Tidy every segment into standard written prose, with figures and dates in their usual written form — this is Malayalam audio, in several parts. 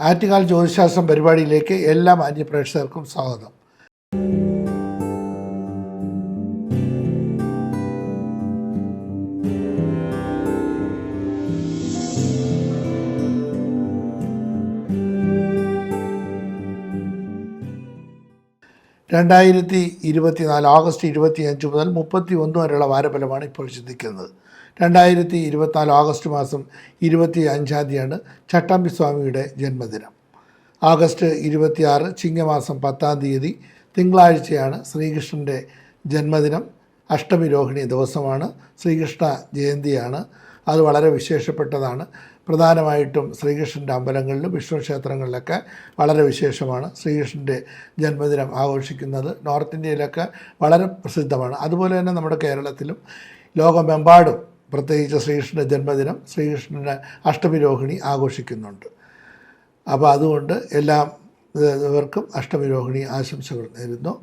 ആറ്റുകാൽ ജ്യോതിശാസ്ത്രം പരിപാടിയിലേക്ക് എല്ലാ മാന്യപ്രേക്ഷകർക്കും സ്വാഗതം. ഓഗസ്റ്റ് 25 മുതൽ 31 വരെയുള്ള വാരഫലമാണ് ഇപ്പോൾ ചിന്തിക്കുന്നത്. 2024 ഓഗസ്റ്റ് മാസം 25 തീയതിയാണ് ചട്ടമ്പി സ്വാമിയുടെ ജന്മദിനം. ഓഗസ്റ്റ് 26 ചിങ്ങമാസം 10 തീയതി തിങ്കളാഴ്ചയാണ് ശ്രീകൃഷ്ണൻ്റെ ജന്മദിനം. അഷ്ടമി രോഹിണി ദിവസമാണ്. ശ്രീകൃഷ്ണ ജയന്തിയാണ്. അത് വളരെ വിശേഷപ്പെട്ടതാണ്. പ്രധാനമായിട്ടും ശ്രീകൃഷ്ണൻ്റെ അമ്പലങ്ങളിലും വിഷ്ണു ക്ഷേത്രങ്ങളിലൊക്കെ വളരെ വിശേഷമാണ് ശ്രീകൃഷ്ണൻ്റെ ജന്മദിനം ആഘോഷിക്കുന്നത്. നോർത്ത് ഇന്ത്യയിലൊക്കെ വളരെ പ്രസിദ്ധമാണ്. അതുപോലെ തന്നെ നമ്മുടെ കേരളത്തിലും ലോകമെമ്പാടും പ്രത്യേകിച്ച് ശ്രീകൃഷ്ണൻ്റെ ജന്മദിനം, ശ്രീകൃഷ്ണൻ്റെ അഷ്ടമി രോഹിണി ആഘോഷിക്കുന്നുണ്ട്. അപ്പോൾ അതുകൊണ്ട് എല്ലാവർക്കും അഷ്ടമി രോഹിണി ആശംസകൾ നേരുന്നു.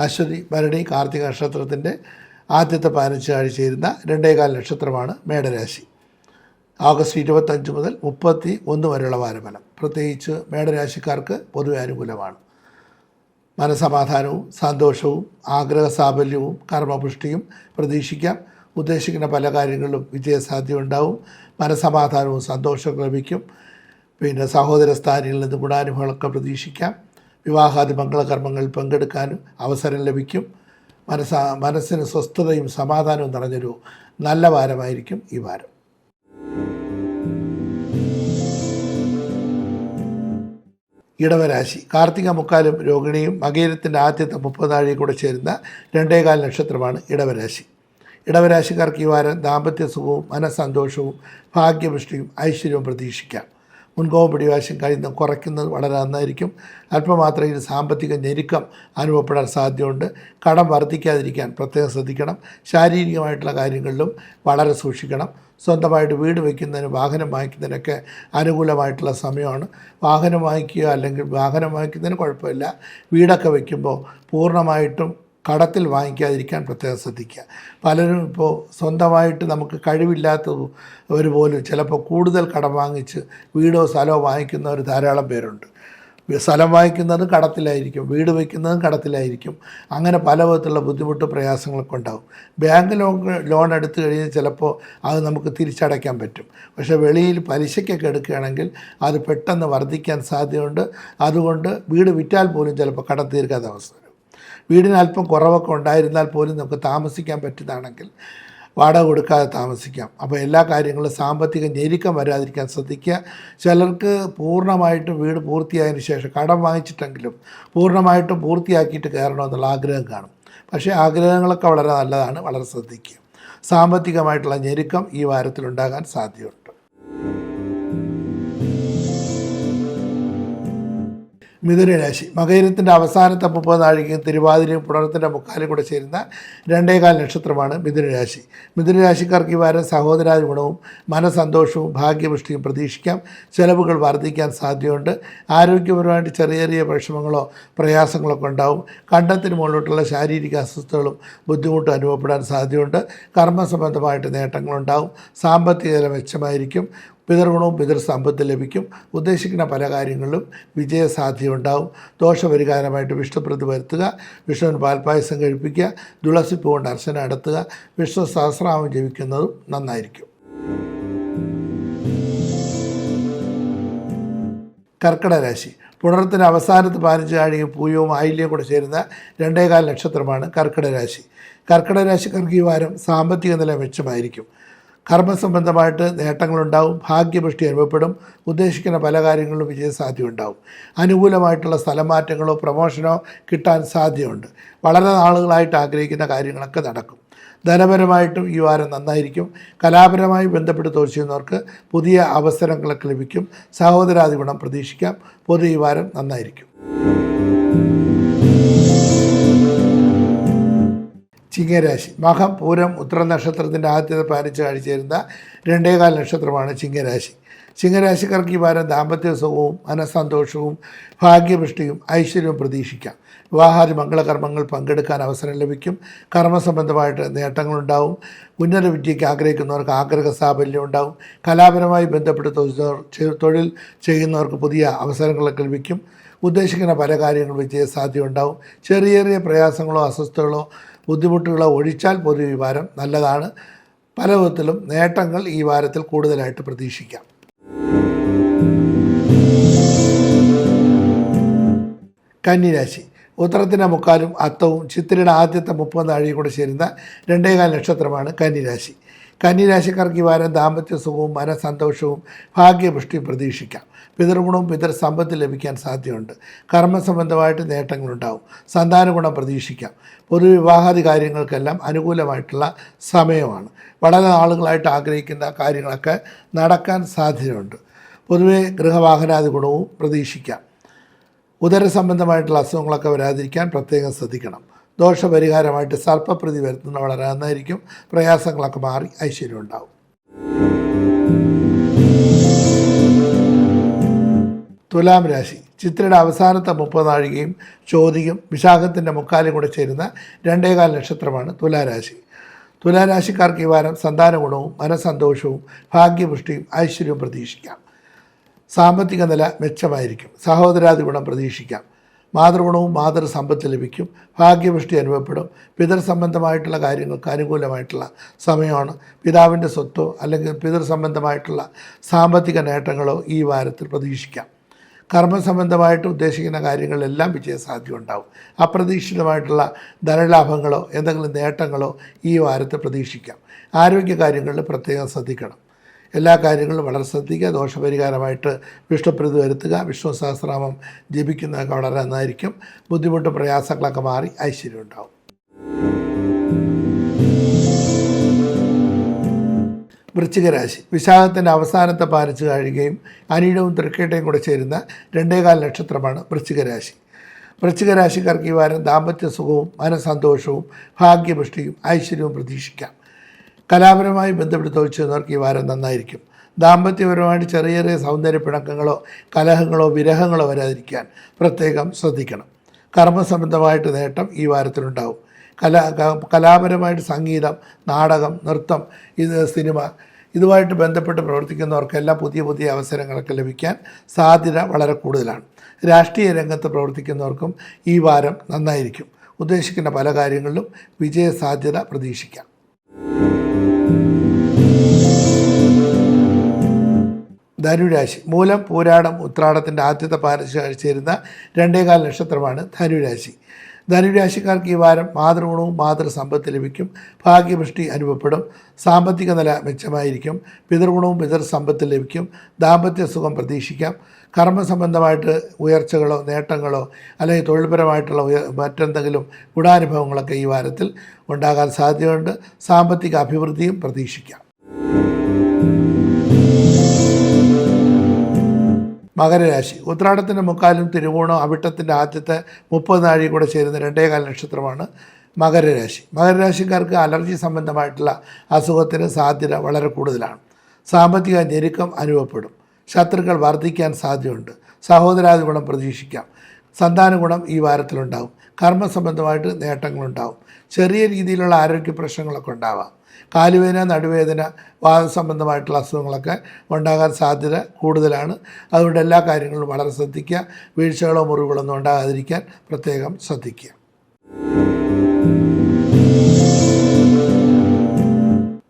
അശ്വതി, ഭരണി, കാർത്തിക നക്ഷത്രത്തിൻ്റെ ആദ്യത്തെ 15 ആഴ്ച ചേരുന്ന 2.25 നക്ഷത്രമാണ് മേടരാശി. ഓഗസ്റ്റ് 25 മുതൽ 31 വരെയുള്ള വാരഫലം പ്രത്യേകിച്ച് മേടരാശിക്കാർക്ക് പൊതുവെ അനുകൂലമാണ്. മനസമാധാനവും സന്തോഷവും ആഗ്രഹസാഫല്യവും കർമ്മപുഷ്ടിയും പ്രതീക്ഷിക്കാം. ഉദ്ദേശിക്കുന്ന പല കാര്യങ്ങളിലും വിജയസാധ്യത ഉണ്ടാവും. മനസമാധാനവും സന്തോഷവും ലഭിക്കും. സഹോദര സ്ഥാനങ്ങളിൽ നിന്ന് ഗുണാനുഭവങ്ങളൊക്കെ പ്രതീക്ഷിക്കാം. വിവാഹാദി മംഗളകർമ്മങ്ങളിൽ പങ്കെടുക്കാനും അവസരം ലഭിക്കും. മനസ്സിന് സ്വസ്ഥതയും സമാധാനവും നിറഞ്ഞൊരു നല്ല വാരമായിരിക്കും ഈ വാരം. ഇടവരാശി കാർത്തിക മുക്കാലും രോഹിണിയും മകയിരത്തിൻ്റെ ആദ്യത്തെ 30 നാഴിക കൂടെ ചേരുന്ന 2.25 നക്ഷത്രമാണ് ഇടവരാശി. ഇടവരാശിക്കാർക്ക് ഈ വാരം ദാമ്പത്യ സുഖവും മനസ്സന്തോഷവും ഭാഗ്യപുഷ്ടിയും ഐശ്വര്യവും പ്രതീക്ഷിക്കാം. മുൻകോപം പിടിവാശം കഴിയുന്ന കുറയ്ക്കുന്നത് വളരെ നന്നായിരിക്കും. അല്പമാത്രയിൽ സാമ്പത്തിക ഞെരുക്കം അനുഭവപ്പെടാൻ സാധ്യതയുണ്ട്. കടം വർദ്ധിക്കാതിരിക്കാൻ പ്രത്യേകം ശ്രദ്ധിക്കണം. ശാരീരികമായിട്ടുള്ള കാര്യങ്ങളിലും വളരെ സൂക്ഷിക്കണം. സ്വന്തമായിട്ട് വീട് വയ്ക്കുന്നതിന് വാഹനം വാങ്ങിക്കുന്നതിനൊക്കെ അനുകൂലമായിട്ടുള്ള സമയമാണ്. വാഹനം വാങ്ങിക്കുക അല്ലെങ്കിൽ വാഹനം വാങ്ങിക്കുന്നതിന് കുഴപ്പമില്ല. വീടൊക്കെ വയ്ക്കുമ്പോൾ പൂർണ്ണമായിട്ടും കടത്തിൽ വാങ്ങിക്കാതിരിക്കാൻ പ്രത്യേകം ശ്രദ്ധിക്കുക. പലരും ഇപ്പോൾ സ്വന്തമായിട്ട് നമുക്ക് കഴിവില്ലാത്തവർ പോലും ചിലപ്പോൾ കൂടുതൽ കടം വാങ്ങിച്ച് വീടോ സ്ഥലമോ വാങ്ങിക്കുന്നവർ ധാരാളം പേരുണ്ട്. സ്ഥലം വാങ്ങിക്കുന്നതും കടത്തിലായിരിക്കും, വീട് വയ്ക്കുന്നതും കടത്തിലായിരിക്കും. അങ്ങനെ പല വിധത്തിലുള്ള ബുദ്ധിമുട്ടും പ്രയാസങ്ങളൊക്കെ ഉണ്ടാകും. ബാങ്ക് ലോൺ എടുത്തു കഴിഞ്ഞാൽ ചിലപ്പോൾ അത് നമുക്ക് തിരിച്ചടയ്ക്കാൻ പറ്റും. പക്ഷേ വെളിയിൽ പലിശയ്ക്കൊക്കെ എടുക്കുകയാണെങ്കിൽ അത് പെട്ടെന്ന് വർദ്ധിക്കാൻ സാധ്യതയുണ്ട്. അതുകൊണ്ട് വീട് വിറ്റാൽ പോലും ചിലപ്പോൾ കടം തീർക്കാത്ത അവസ്ഥ വരും. വീടിന് അല്പം കുറവൊക്കെ ഉണ്ടായിരുന്നാൽ പോലും നമുക്ക് താമസിക്കാൻ പറ്റുന്നതാണെങ്കിൽ വാടക കൊടുക്കാതെ താമസിക്കാം. അപ്പോൾ എല്ലാ കാര്യങ്ങളും സാമ്പത്തിക ഞെരുക്കം വരാതിരിക്കാൻ ശ്രദ്ധിക്കുക. ചിലർക്ക് പൂർണ്ണമായിട്ടും വീട് പൂർത്തിയായതിനു ശേഷം കടം വാങ്ങിച്ചിട്ടെങ്കിലും പൂർണ്ണമായിട്ടും പൂർത്തിയാക്കിയിട്ട് കയറണമെന്നുള്ള ആഗ്രഹം കാണും. പക്ഷേ ആഗ്രഹങ്ങളൊക്കെ വളരെ നല്ലതാണ്, വളരെ ശ്രദ്ധിക്കുക. സാമ്പത്തികമായിട്ടുള്ള ഞെരുക്കം ഈ വാരത്തിലുണ്ടാകാൻ സാധ്യതയുണ്ട്. മിഥുനരാശി മകയിരത്തിൻ്റെ അവസാനത്തെ 30 നാഴികയും തിരുവാതിരയും പുണർത്തിൻ്റെ മുക്കാലും കൂടെ ചേരുന്ന 2.25 നക്ഷത്രമാണ് മിഥുനരാശി. മിഥുനരാശിക്കാർക്ക് ഈ വാരം സഹോദരാദി ഗുണവും മനസ്സന്തോഷവും ഭാഗ്യപുഷ്ടിയും പ്രതീക്ഷിക്കാം. ചെലവുകൾ വർദ്ധിക്കാൻ സാധ്യതയുണ്ട്. ആരോഗ്യപരമായിട്ട് ചെറിയ ചെറിയ വിഷമങ്ങളോ പ്രയാസങ്ങളൊക്കെ ഉണ്ടാവും. കണ്ടത്തിന് മുകളിലോട്ടുള്ള ശാരീരിക അസ്വസ്ഥതകളും ബുദ്ധിമുട്ടും അനുഭവപ്പെടാൻ സാധ്യതയുണ്ട്. കർമ്മസംബന്ധമായിട്ട് നേട്ടങ്ങളുണ്ടാവും. സാമ്പത്തിക നില മെച്ചമായിരിക്കും. പിതൃഗുണവും പിതൃസമ്പത്ത് ലഭിക്കും. ഉദ്ദേശിക്കുന്ന പല കാര്യങ്ങളിലും വിജയസാധ്യത ഉണ്ടാവും. ദോഷപരിഹാരമായിട്ട് വിഷ്ണുപ്രതി വരുത്തുക. വിഷ്ണുവിന് പാൽപ്പായസം കഴിപ്പിക്കുക. തുളസിപ്പൂ കൊണ്ട് അർച്ചന നടത്തുക. വിഷ്ണു സഹസ്രനാമം ജപിക്കുന്നതും നന്നായിരിക്കും. കർക്കിടരാശി പുണർത്തിന് അവസാനത്തെ 15 നാഴികയും പൂയവും ആയില്യവും കൂടെ ചേരുന്ന 2.25 നക്ഷത്രമാണ് കർക്കിടരാശി. കർക്കിടരാശിക്കാർക്ക് ഈ വാരം സാമ്പത്തിക നില മെച്ചമായിരിക്കും. കർമ്മസംബന്ധമായിട്ട് നേട്ടങ്ങളുണ്ടാവും. ഭാഗ്യപുഷ്ടി അനുഭവപ്പെടും. ഉദ്ദേശിക്കുന്ന പല കാര്യങ്ങളിലും വിജയസാധ്യത ഉണ്ടാവും. അനുകൂലമായിട്ടുള്ള സ്ഥലമാറ്റങ്ങളോ പ്രമോഷനോ കിട്ടാൻ സാധ്യതയുണ്ട്. വളരെ നാളുകളായിട്ട് ആഗ്രഹിക്കുന്ന കാര്യങ്ങളൊക്കെ നടക്കും. ധനപരമായിട്ടും ഈ വാരം നന്നായിരിക്കും. കലാപരമായി ബന്ധപ്പെട്ട് തൊഴിൽ ചെയ്യുന്നവർക്ക് പുതിയ അവസരങ്ങളൊക്കെ ലഭിക്കും. സഹോദരാദി ഗുണം പ്രതീക്ഷിക്കാം. പൊതു ഈ വാരം നന്നായിരിക്കും. ചിങ്ങരാശി മകം പൂരം ഉത്തര നക്ഷത്രത്തിൻ്റെ ആദ്യത്തെ 15 ആഴ്ച ചേരുന്ന 2.25 നക്ഷത്രമാണ് ചിങ്ങരാശി. ചിങ്ങരാശിക്കാർക്ക് ഈ വാരം ദാമ്പത്യ സുഖവും മനസ്സന്തോഷവും ഭാഗ്യപുഷ്ടിയും ഐശ്വര്യവും പ്രതീക്ഷിക്കാം. വിവാഹാദി മംഗളകർമ്മങ്ങൾ പങ്കെടുക്കാൻ അവസരം ലഭിക്കും. കർമ്മസംബന്ധമായിട്ട് നേട്ടങ്ങളുണ്ടാവും. ഉന്നത വിദ്യയ്ക്ക് ആഗ്രഹിക്കുന്നവർക്ക് ആഗ്രഹ സാഫല്യം ഉണ്ടാവും. കലാപരമായി ബന്ധപ്പെട്ട് തൊഴിൽ ചെയ്യുന്നവർക്ക് പുതിയ അവസരങ്ങളൊക്കെ ലഭിക്കും. ഉദ്ദേശിക്കുന്ന പല കാര്യങ്ങളും വിജയസാധ്യത ഉണ്ടാവും. ചെറിയ ചെറിയ പ്രയാസങ്ങളോ അസ്വസ്ഥതകളോ ബുദ്ധിമുട്ടുകളോ ഒഴിച്ചാൽ പൊതുവെ ഈ വാരം നല്ലതാണ്. പല വിധത്തിലും നേട്ടങ്ങൾ ഈ വാരത്തിൽ കൂടുതലായിട്ട് പ്രതീക്ഷിക്കാം. കന്നിരാശി. ഉത്തരത്തിൻ്റെ മുക്കാലും അത്തവും ചിത്തിരയുടെ ആദ്യത്തെ 30 നാഴികയും കൂടെ ചേരുന്ന 2.25 നക്ഷത്രമാണ് കന്നിരാശി. കന്നിരാശിക്കാർക്ക് ഈ വാരം ദാമ്പത്യ സുഖവും മനസന്തോഷവും ഭാഗ്യപുഷ്ടിയും പ്രതീക്ഷിക്കാം. പിതൃഗുണവും പിതൃസമ്പത്ത് ലഭിക്കാൻ സാധ്യതയുണ്ട്. കർമ്മസംബന്ധമായിട്ട് നേട്ടങ്ങളുണ്ടാവും. സന്താന ഗുണം പ്രതീക്ഷിക്കാം. പൊതുവിവാഹാദി കാര്യങ്ങൾക്കെല്ലാം അനുകൂലമായിട്ടുള്ള സമയമാണ്. വളരെ നാളുകളായിട്ട് ആഗ്രഹിക്കുന്ന കാര്യങ്ങളൊക്കെ നടക്കാൻ സാധ്യതയുണ്ട്. പൊതുവെ ഗൃഹവാഹനാദി ഗുണവും പ്രതീക്ഷിക്കാം. ഉദരസംബന്ധമായിട്ടുള്ള അസുഖങ്ങളൊക്കെ വരാതിരിക്കാൻ പ്രത്യേകം ശ്രദ്ധിക്കണം. ദോഷപരിഹാരമായിട്ട് സർപ്പപ്രതി വരുത്തുന്ന വളരെ നന്നായിരിക്കും. പ്രയാസങ്ങളൊക്കെ മാറി ഐശ്വര്യം ഉണ്ടാവും. തുലാം രാശി. ചിത്രയുടെ അവസാനത്തെ 30 നാഴികയും ചോതിയും വിശാഖത്തിൻ്റെ മുക്കാലും കൂടെ ചേരുന്ന 2.25 നക്ഷത്രമാണ് തുലാരാശി. തുലാരാശിക്കാർക്ക് ഈ വാരം സന്താന ഗുണവും മനസന്തോഷവും ഭാഗ്യപുഷ്ടിയും ഐശ്വര്യവും പ്രതീക്ഷിക്കാം. സാമ്പത്തിക നില മെച്ചമായിരിക്കും. സഹോദരാദി ഗുണം പ്രതീക്ഷിക്കാം. മാതൃഗുണവും മാതൃസമ്പത്ത് ലഭിക്കും. ഭാഗ്യപുഷ്ടി അനുഭവപ്പെടും. പിതൃസംബന്ധമായിട്ടുള്ള കാര്യങ്ങൾക്ക് അനുകൂലമായിട്ടുള്ള സമയമാണ്. പിതാവിൻ്റെ സ്വത്തോ അല്ലെങ്കിൽ പിതൃസംബന്ധമായിട്ടുള്ള സാമ്പത്തിക നേട്ടങ്ങളോ ഈ വാരത്തിൽ പ്രതീക്ഷിക്കാം. കർമ്മസംബന്ധമായിട്ട് ഉദ്ദേശിക്കുന്ന കാര്യങ്ങളിലെല്ലാം വിജയസാധ്യത ഉണ്ടാവും. അപ്രതീക്ഷിതമായിട്ടുള്ള ധനലാഭങ്ങളോ എന്തെങ്കിലും നേട്ടങ്ങളോ ഈ വാരത്തിൽ പ്രതീക്ഷിക്കാം. ആരോഗ്യകാര്യങ്ങളിൽ പ്രത്യേകം ശ്രദ്ധിക്കണം. എല്ലാ കാര്യങ്ങളും വളരെ ശ്രദ്ധിക്കുക. ദോഷപരിഹാരമായിട്ട് വിഷ്ണുപ്രീതി വരുത്തുക. വിഷ്ണു സഹസ്രനാമം ജപിക്കുന്നതൊക്കെ വളരെ നന്നായിരിക്കും. ബുദ്ധിമുട്ടും പ്രയാസങ്ങളൊക്കെ മാറി ഐശ്വര്യം ഉണ്ടാവും. വൃശ്ചികരാശി. വിശാഖത്തിൻ്റെ അവസാനത്തെ 15 നാഴികയും അനിഴവും തൃക്കേട്ടയും കൂടെ ചേരുന്ന 2.25 നക്ഷത്രമാണ് വൃശ്ചികരാശി. വൃശ്ചികരാശിക്കാർക്ക് ഈ വാരം ദാമ്പത്യ സുഖവും മനസന്തോഷവും ഭാഗ്യപുഷ്ടിയും ഐശ്വര്യവും പ്രതീക്ഷിക്കാം. കലാപരമായി ബന്ധപ്പെട്ട് തൊഴിച്ചവർക്ക് ഈ വാരം നന്നായിരിക്കും. ദാമ്പത്യപരമായിട്ട് ചെറിയ ചെറിയ സൗന്ദര്യ പിണക്കങ്ങളോ കലഹങ്ങളോ വിരഹങ്ങളോ വരാതിരിക്കാൻ പ്രത്യേകം ശ്രദ്ധിക്കണം. കർമ്മസംബന്ധമായിട്ട് നേട്ടം ഈ വാരത്തിലുണ്ടാവും. കലാപരമായിട്ട് സംഗീതം, നാടകം, നൃത്തം, സിനിമ ഇതുമായിട്ട് ബന്ധപ്പെട്ട് പ്രവർത്തിക്കുന്നവർക്കെല്ലാം പുതിയ പുതിയ അവസരങ്ങളൊക്കെ ലഭിക്കാൻ സാധ്യത വളരെ കൂടുതലാണ്. രാഷ്ട്രീയ രംഗത്ത് പ്രവർത്തിക്കുന്നവർക്കും ഈ വാരം നന്നായിരിക്കും. ഉദ്ദേശിക്കുന്ന പല കാര്യങ്ങളിലും വിജയസാധ്യത പ്രതീക്ഷിക്കാം. ധനുരാശി. മൂലം പൂരാടം ഉത്രാടത്തിൻ്റെ ആദ്യത്തെ 15 ചേരുന്ന 2.25 നക്ഷത്രമാണ് ധനുരാശി. ധനുരാശിക്കാർക്ക് ഈ വാരം മാതൃഗുണവും മാതൃസമ്പത്ത് ലഭിക്കും. ഭാഗ്യപുഷ്ടി അനുഭവപ്പെടും. സാമ്പത്തിക നില മെച്ചമായിരിക്കും. പിതൃഗുണവും പിതൃസമ്പത്ത് ലഭിക്കും. ദാമ്പത്യ സുഖം പ്രതീക്ഷിക്കാം. കർമ്മസംബന്ധമായിട്ട് ഉയർച്ചകളോ നേട്ടങ്ങളോ അല്ലെങ്കിൽ തൊഴിൽപരമായിട്ടുള്ള മറ്റെന്തെങ്കിലും ഗുണാനുഭവങ്ങളൊക്കെ ഈ വാരത്തിൽ ഉണ്ടാകാൻ സാധ്യതയുണ്ട്. സാമ്പത്തിക അഭിവൃദ്ധിയും പ്രതീക്ഷിക്കാം. മകരരാശി. ഉത്രാടത്തിൻ്റെ മുക്കാലും തിരുവോണം അവിട്ടത്തിൻ്റെ ആദ്യത്തെ 30 നാഴികയും കൂടെ ചേരുന്ന 2.25 നക്ഷത്രമാണ് മകരരാശി. മകരരാശിക്കാർക്ക് അലർജി സംബന്ധമായിട്ടുള്ള അസുഖത്തിന് സാധ്യത വളരെ കൂടുതലാണ്. സാമ്പത്തിക ഞെരുക്കം അനുഭവപ്പെടും. ശത്രുക്കൾ വർദ്ധിക്കാൻ സാധ്യതയുണ്ട്. സഹോദരാദി ഗുണം പ്രതീക്ഷിക്കാം. സന്താന ഗുണം ഈ വാരത്തിലുണ്ടാവും. കർമ്മസംബന്ധമായിട്ട് നേട്ടങ്ങളുണ്ടാവും. ചെറിയ രീതിയിലുള്ള ആരോഗ്യ പ്രശ്നങ്ങളൊക്കെ ഉണ്ടാവാം. കാലുവേദന, നടുവേദന, വാദസംബന്ധമായിട്ടുള്ള അസുഖങ്ങളൊക്കെ ഉണ്ടാകാൻ സാധ്യത കൂടുതലാണ്. അതുകൊണ്ട് എല്ലാ കാര്യങ്ങളും വളരെ ശ്രദ്ധിക്കുക. വീഴ്ചകളോ മുറിവുകളോ ഒന്നും ഉണ്ടാകാതിരിക്കാൻ പ്രത്യേകം ശ്രദ്ധിക്കുക.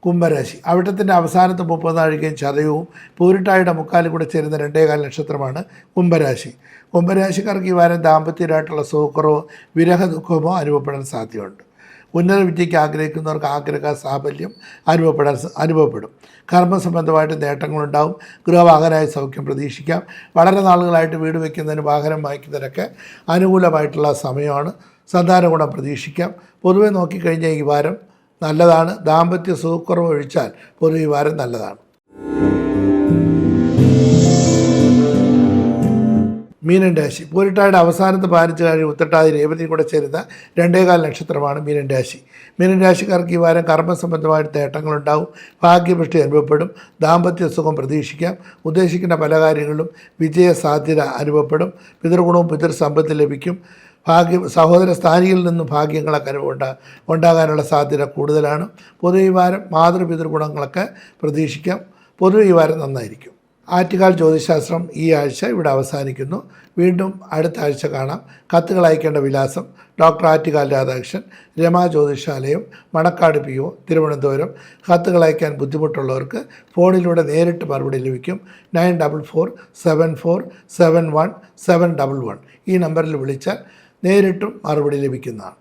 കുംഭരാശി. അവിട്ടത്തിൻ്റെ അവസാനത്തെ 30 നാഴികയും ചതയവും പൂരിട്ടായുടെ മുക്കാലും കൂടെ ചേരുന്ന 2.25 നക്ഷത്രമാണ് കുംഭരാശി. കുംഭരാശിക്കാർക്ക് ഈ വാരം ദാമ്പത്യമായിട്ടുള്ള സുഖക്കുറവോ വിരഹ ദുഃഖമോ അനുഭവപ്പെടാൻ സാധ്യതയുണ്ട്. ഉന്നത വിദ്യയ്ക്ക് ആഗ്രഹിക്കുന്നവർക്ക് ആഗ്രഹ സാഫല്യം അനുഭവപ്പെടും. കർമ്മസംബന്ധമായിട്ട് നേട്ടങ്ങളുണ്ടാവും. ഗൃഹവാഹനായ സൗഖ്യം പ്രതീക്ഷിക്കാം. വളരെ നാളുകളായിട്ട് വീട് വയ്ക്കുന്നതിന് വാഹനം വാങ്ങിക്കുന്നതിനൊക്കെ അനുകൂലമായിട്ടുള്ള സമയമാണ്. സന്താന ഗുണം പ്രതീക്ഷിക്കാം. പൊതുവെ നോക്കിക്കഴിഞ്ഞാൽ ഈ വാരം നല്ലതാണ്. ദാമ്പത്യ സുഖക്കുറവ് ഒഴിച്ചാൽ പൊതുവെ ഈ വാരം നല്ലതാണ്. മീനൻ രാശി. പൂരിട്ടായുടെ അവസാനത്തെ 15 കഴിഞ്ഞ് ഉത്രട്ടാതി രേവതിയും കൂടെ ചേരുന്ന 2.25 നക്ഷത്രമാണ് മീനൻ രാശി. മീനൻ രാശിക്കാർക്ക് ഈ വാരം കർമ്മസംബന്ധമായിട്ട് നേട്ടങ്ങളുണ്ടാവും. ഭാഗ്യപുഷ്ടി അനുഭവപ്പെടും. ദാമ്പത്യ സുഖം പ്രതീക്ഷിക്കാം. ഉദ്ദേശിക്കുന്ന പല കാര്യങ്ങളിലും വിജയ സാധ്യത അനുഭവപ്പെടും. പിതൃഗുണവും പിതൃസമ്പത്ത് ലഭിക്കും. സഹോദര സ്ഥാനിയിൽ നിന്നും ഭാഗ്യങ്ങളൊക്കെ ഉണ്ടാകാനുള്ള സാധ്യത കൂടുതലാണ്. പൊതുവെ ഈ വാരം മാതൃപിതൃ ഗുണങ്ങളൊക്കെ പ്രതീക്ഷിക്കാം. പൊതുവെ ഈ വാരം നന്നായിരിക്കും. ആറ്റുകാൽ ജ്യോതിശാസ്ത്രം ഈ ആഴ്ച ഇവിടെ അവസാനിക്കുന്നു. വീണ്ടും അടുത്ത ആഴ്ച കാണാം. കത്തുകൾ അയക്കേണ്ട വിലാസം: ഡോക്ടർ ആറ്റുകാൽ രാധാകൃഷ്ണൻ, രമാ ജ്യോതിഷാലയം, മണക്കാട് PO, തിരുവനന്തപുരം. കത്തുകൾ അയക്കാൻ ബുദ്ധിമുട്ടുള്ളവർക്ക് ഫോണിലൂടെ നേരിട്ട് മറുപടി ലഭിക്കും. 9447471711 ഈ നമ്പറിൽ വിളിച്ചാൽ നേരിട്ടും മറുപടി ലഭിക്കുന്നതാണ്.